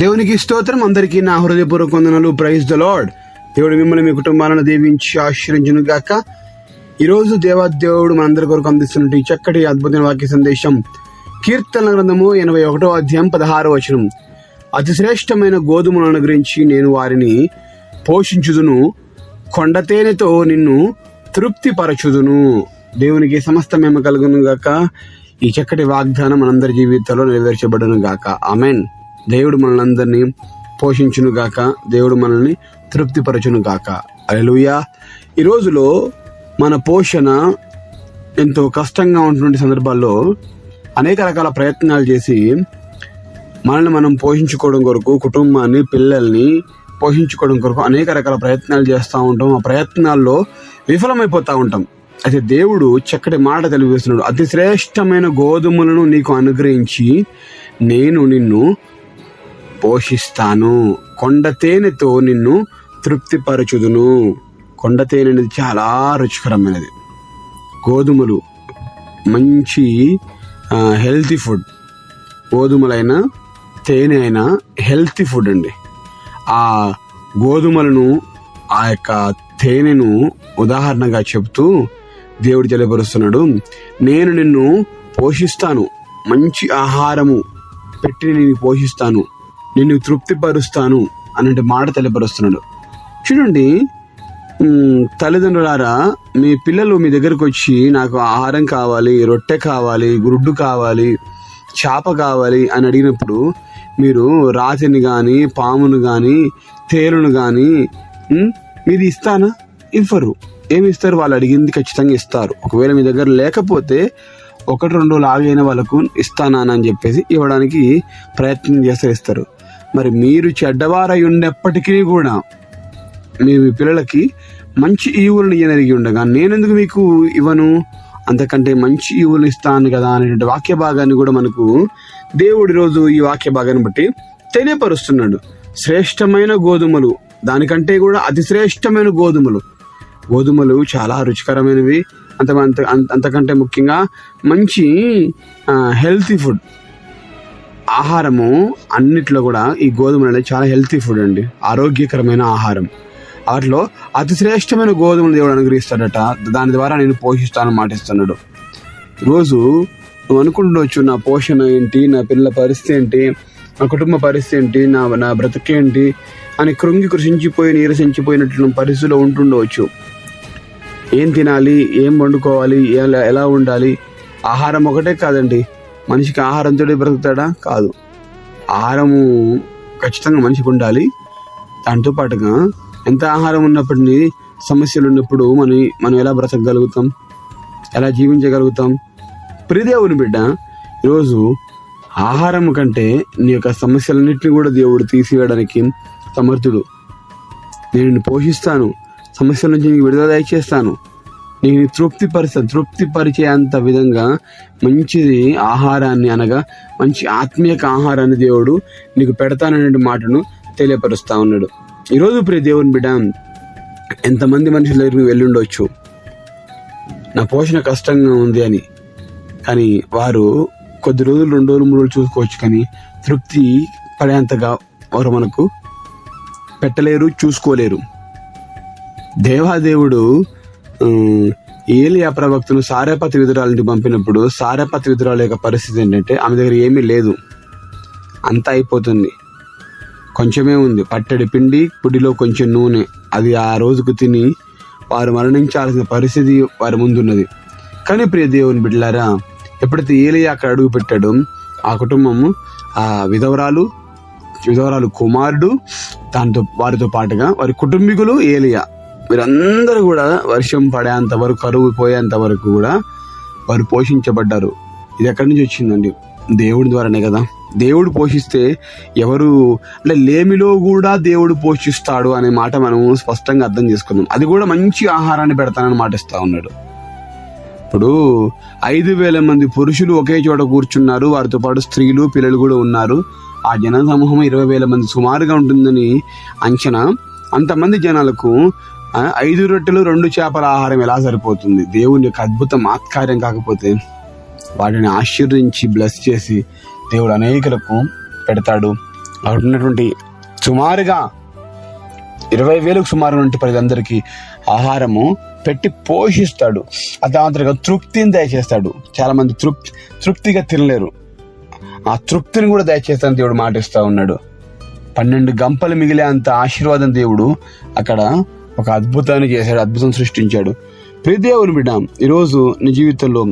దేవునికి స్తోత్రం. అందరికీ నా హృదయపూర్వక వందనాలు. Praise the lord. దేవుడు మిమ్మల్ని మీ కుటుంబాలను దీవించి ఆశీర్వదించును గాక. ఈరోజు దేవాదేవుడు మనందరి కొరకు అందిస్తున్న ఈ చక్కటి అద్భుతమైన వాక్య సందేశం కీర్తన గ్రంథము 81వ అధ్యాయం 16వ వచనం. అతి శ్రేష్టమైన గోధుమలను గురించి నేను వారిని పోషించుదును, కొండతేనెతో నిన్ను తృప్తిపరచుదును. దేవునికి సమస్త మేమ కలుగును గాక. ఈ చక్కటి వాగ్దానం మనందరి జీవితాల్లో నెరవేర్చబడును గాక. ఆమెన్. దేవుడు మనల్ని పోషించును గాక. దేవుడు మనల్ని తృప్తిపరచును గాక. హల్లెలూయా. ఈ రోజులో మన పోషణ ఎంతో కష్టంగా ఉంటున్న సందర్భాల్లో అనేక రకాల ప్రయత్నాలు చేసి మనల్ని మనం పోషించుకోవడం కొరకు, కుటుంబాన్ని, పిల్లల్ని పోషించుకోవడం కొరకు అనేక రకాల ప్రయత్నాలు చేస్తూ ఉంటాం. ఆ ప్రయత్నాల్లో విఫలమైపోతూ ఉంటాం. అయితే దేవుడు చక్కటి మాట తెలియజేస్తున్నాడు. అతి శ్రేష్టమైన గోధుమలను నీకు అనుగ్రహించి నేను నిన్ను పోషిస్తాను, కొండ తేనెతో నిన్ను తృప్తిపరచుదును. కొండ తేనె అనేది చాలా రుచికరమైనది. గోధుమలు మంచి హెల్తీ ఫుడ్. గోధుమలైనా తేనె అయినా హెల్తీ ఫుడ్ అండి. ఆ గోధుమలను, ఆ యొక్క తేనెను ఉదాహరణగా చెప్తూ దేవుడు తెలియపరుస్తున్నాడు. నేను నిన్ను పోషిస్తాను, మంచి ఆహారము పెట్టి నేను పోషిస్తాను, నిన్ను తృప్తిపరుస్తాను అన్నట్టు మాట తెలియపరుస్తున్నాడు. చూడండి, తల్లిదండ్రులారా, మీ పిల్లలు మీ దగ్గరకు వచ్చి నాకు ఆహారం కావాలి, రొట్టె కావాలి, గుడ్డు కావాలి, చేప కావాలి అని అడిగినప్పుడు మీరు రాతిని కానీ, పామును కానీ, తేలును కానీ మీరు ఇస్తానా? ఇవ్వరు. ఏమి ఇస్తారు? వాళ్ళు అడిగింది ఖచ్చితంగా ఇస్తారు. ఒకవేళ మీ దగ్గర లేకపోతే 1-2 లాగైన వాళ్ళకు ఇస్తానా అని చెప్పేసి ఇవ్వడానికి ప్రయత్నం చేస్తే ఇస్తారు. మరి మీరు చెడ్డవారై ఉన్నప్పటికీ కూడా మీ పిల్లలకి మంచి ఈవులను ఇయ్యనరిగి ఉండగా నేనెందుకు మీకు ఇవ్వను? అంతకంటే మంచి ఈవులను ఇస్తాను కదా అనేటువంటి వాక్య భాగాన్ని కూడా మనకు దేవుడి రోజు ఈ వాక్య భాగాన్ని బట్టి తెలియపరుస్తున్నాడు. శ్రేష్టమైన గోధుమలు, దానికంటే కూడా అతి శ్రేష్టమైన గోధుమలు చాలా రుచికరమైనవి. అంతకంటే ముఖ్యంగా మంచి హెల్తీ ఫుడ్. ఆహారము అన్నిట్లో కూడా ఈ గోధుమలు అనేది చాలా హెల్తీ ఫుడ్ అండి, ఆరోగ్యకరమైన ఆహారం. వాటిలో అతి శ్రేష్టమైన గోధుమలు దేవుడు అనుగ్రహిస్తాడట. దాని ద్వారా నేను పోషిస్తాను మాటిస్తున్నాడు. రోజు నువ్వు అనుకుంటుండవచ్చు, నా పోషణ ఏంటి, నా పిల్లల పరిస్థితి ఏంటి, నా కుటుంబ పరిస్థితి ఏంటి, నా బ్రతికేంటి అని కృంగి కృషించిపోయి నీరసించిపోయినట్లు పరిస్థితిలో ఉంటుండవచ్చు. ఏం తినాలి, ఏం వండుకోవాలి, ఎలా ఉండాలి? ఆహారం ఒకటే కాదండి. మనిషికి ఆహారంతో బ్రతుకుతాడా? కాదు. ఆహారము ఖచ్చితంగా మనిషికి ఉండాలి. దాంతో పాటుగా ఎంత ఆహారం ఉన్నప్పటికీ సమస్యలు ఉన్నప్పుడు మనం ఎలా బ్రతకగలుగుతాం, ఎలా జీవించగలుగుతాం? ప్రియదేవుని బిడ్డ, ఈరోజు ఆహారం కంటే నీ యొక్క సమస్యలన్నింటినీ కూడా దేవుడు తీసివేయడానికి సమర్థుడు. నేను నిన్ను పోషిస్తాను, సమస్యల నుంచి నీకు విడుదల దయచేస్తాను, నేను తృప్తిపరిచే అంత విధంగా మంచిది ఆహారాన్ని, అనగా మంచి ఆత్మీయ ఆహారాన్ని దేవుడు నీకు పెడతాననే మాటను తెలియపరుస్తా ఉన్నాడు. ఈరోజు ప్రియ దేవుని బిడ్డ, ఎంతమంది మనుషుల దగ్గరికి వెళ్ళి ఉండొచ్చు నా పోషణ కష్టంగా ఉంది అని, కానీ వారు కొద్ది రోజులు, 2 రోజులు, 3 రోజులు చూసుకోవచ్చు, కానీ తృప్తి పడేంతగా వారు మనకు పెట్టలేరు, చూసుకోలేరు. దేవాదేవుడు ఏలియా ప్రవక్తను సారెపతు విధురాలని పంపినప్పుడు సారెపతు విధురాల యొక్క పరిస్థితి ఏంటంటే, ఆమె దగ్గర ఏమీ లేదు, అంతా అయిపోతుంది, కొంచెమే ఉంది, పట్టెడి పిండి, పుడిలో కొంచెం నూనె, అది ఆ రోజుకు తిని వారు మరణించాల్సిన పరిస్థితి వారి ముందున్నది. కానీ ప్రియ దేవుని బిడ్డలారా, ఎప్పుడైతే ఏలియా అక్కడ అడుగు పెట్టాడో ఆ కుటుంబము, ఆ విధవరాలు కుమారుడు, వారితో పాటుగా వారి కుటుంబీకులు, ఏలియా, వీరందరూ కూడా వర్షం పడేంత వరకు, కరువు పోయేంత వరకు కూడా వారు పోషించబడ్డారు. ఇది ఎక్కడి నుంచి వచ్చిందండి? దేవుడి ద్వారానే కదా. దేవుడు పోషిస్తే ఎవరు అంటే లేమిలో కూడా దేవుడు పోషిస్తాడు అనే మాట మనం స్పష్టంగా అర్థం చేసుకుందాం. అది కూడా మంచి ఆహారాన్ని పెడతానని మాట ఇస్తా ఉన్నాడు. ఇప్పుడు 5,000 మంది పురుషులు ఒకే చోట కూర్చున్నారు, వారితో పాటు స్త్రీలు, పిల్లలు కూడా ఉన్నారు. ఆ జన సమూహం 20,000 మంది సుమారుగా ఉంటుందని అంచనా. అంతమంది జనాలకు 5 రొట్టెలు 2 చేపల ఆహారం ఎలా సరిపోతుంది? దేవుని యొక్క అద్భుతం ఆత్కార్యం కాకపోతే వాటిని ఆశీర్వదించి బ్లెస్ చేసి దేవుడు అనేకులకు పెడతాడు. అక్కడ ఉన్నటువంటి సుమారుగా 20,000 సుమారు నుండి ప్రజలందరికీ ఆహారము పెట్టి పోషిస్తాడు. అదాంతరంగా తృప్తిని దయచేస్తాడు. చాలా మంది తృప్తిగా తినలేరు. ఆ తృప్తిని కూడా దయచేస్తాను దేవుడు మాటిస్తూ ఉన్నాడు. 12 గంపలు మిగిలే అంత ఆశీర్వాదం దేవుడు అక్కడ ఒక అద్భుతాన్ని చేశాడు, అద్భుతం సృష్టించాడు. ప్రియ దేవుని బిడ్డ, ఈరోజు నీ జీవితంలో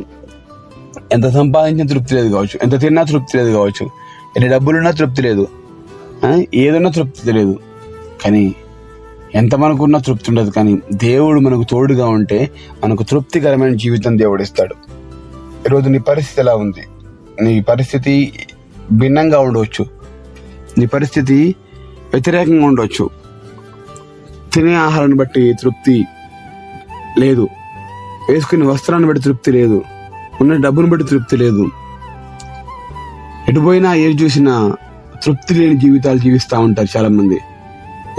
ఎంత సంపాదించినా తృప్తి లేదు కావచ్చు, ఎంత తిన్నా తృప్తి లేదు కావచ్చు, ఎన్ని డబ్బులున్నా తృప్తి లేదు, ఏదన్నా తృప్తి లేదు, కానీ ఎంత మనకున్నా తృప్తి ఉండదు. కానీ దేవుడు మనకు తోడుగా ఉంటే మనకు తృప్తికరమైన జీవితం దేవుడు ఇస్తాడు. ఈరోజు నీ పరిస్థితి ఎలా ఉంది? నీ పరిస్థితి భిన్నంగా ఉండవచ్చు, నీ పరిస్థితి వ్యతిరేకంగా ఉండవచ్చు. తినే ఆహారాన్ని బట్టి తృప్తి లేదు, వేసుకునే వస్త్రాన్ని బట్టి తృప్తి లేదు, ఉన్న డబ్బును బట్టి తృప్తి లేదు. ఎటుపోయినా ఏది చూసినా తృప్తి లేని జీవితాలు జీవిస్తూ ఉంటారు చాలా మంది.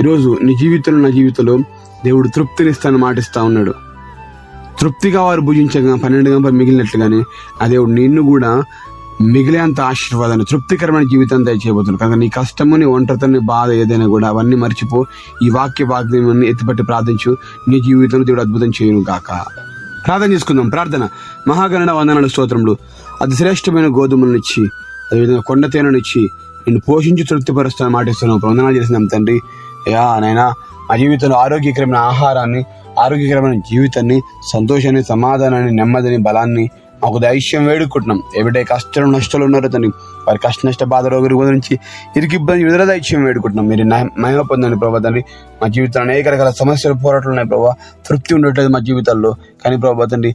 ఈరోజు నీ జీవితంలో, నా జీవితంలో దేవుడు తృప్తినిస్తాను మాటిస్తా ఉన్నాడు. తృప్తిగా వారు భుజించగా 12 గంపలు మిగిలినట్లుగానే ఆ దేవుడు నిన్ను కూడా మిగిలేంత ఆశీర్వాదాన్ని, తృప్తికరమైన జీవితాన్ని దయచేయబోతున్నాడు. కనుక నీ కష్టము, నీ ఒంటరితనం, నీ బాధ ఏదైనా కూడా అవన్నీ మర్చిపో. ఈ వాగ్దానాన్ని ఎత్తిపట్టి ప్రార్థించు. నీ జీవితంలో దేవుడు అద్భుతం చేయను గాక. ప్రార్థన చేసుకుందాం. ప్రార్థన. మహాగణన వందనాలు, స్తోత్రములు. అతి శ్రేష్టమైన గోధుమలను ఇచ్చి, అదేవిధంగా కొండ తేనెను ఇచ్చి నిన్ను పోషించి తృప్తిపరుస్తాను మాటిస్తున్నాం. వందనాలు చేసినాం తండ్రి. అయ్యా నాయనా, మా జీవితంలో ఆరోగ్యకరమైన ఆహారాన్ని, ఆరోగ్యకరమైన జీవితాన్ని, సంతోషాన్ని, సమాధానాన్ని, నెమ్మదిని, బలాన్ని మాకు దైశ్యం వేడుకుంటున్నాం. ఎవడే కష్టాలు నష్టాలు ఉన్నారో తండ్రి, వారి కష్ట నష్ట బాధ రోగుల గురించి ఇరికి ఇబ్బంది విడుదల దైశ్యం వేడుకుంటున్నాం. మీరు మహిమ పొందండి ప్రభావ తండ్రి. మా జీవితంలో అనేక రకాల సమస్యలు, పోరాటాలు ఉన్నాయి ప్రభావ. తృప్తి ఉండట్లేదు మా జీవితాల్లో. కానీ ప్రభావ తండ్రి,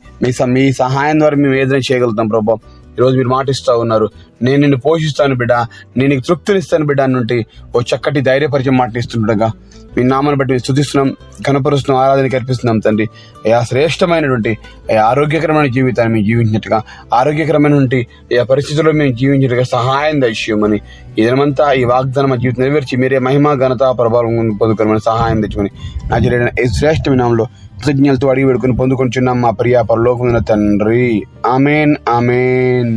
మీ సహాయం ద్వారా మేము ఏదైనా చేయగలుగుతాం ప్రభావ. ఈరోజు మీరు మాటిస్తూ ఉన్నారు, నేను నిన్ను పోషిస్తాను బిడ్డ, నేను నీకు తృప్తినిస్తాను బిడ్డ నుండి ఓ చక్కటి ధైర్యపరిచయం మాటిస్తుండగా మీ నామాన్ని బట్టి మేము స్తుతిస్తున్నాం, కనపరుస్తున్నాం, ఆరాధనకి అర్పిస్తున్నాం తండ్రి. శ్రేష్టమైనటువంటి ఆరోగ్యకరమైన జీవితాన్ని మేము జీవించినట్టుగా, ఆరోగ్యకరమైనటువంటి పరిస్థితుల్లో మేము జీవించినట్టుగా సహాయం దయచేయమని, ఈ దినమంతా ఈ వాగ్దానం మా జీవితం నెరవేర్చి మీరే మహిమ, ఘనత, ప్రభావం పొందుకోమని సహాయం తెచ్చమని నా జరిగిన ఈ శ్రేష్టమైన నామంలో కృతజ్ఞతలతో అడిగి వేడుకొని పొందుకొనిచున్నాం మా ప్రియ పరలోకమైన తండ్రి. ఆమేన్, ఆమేన్.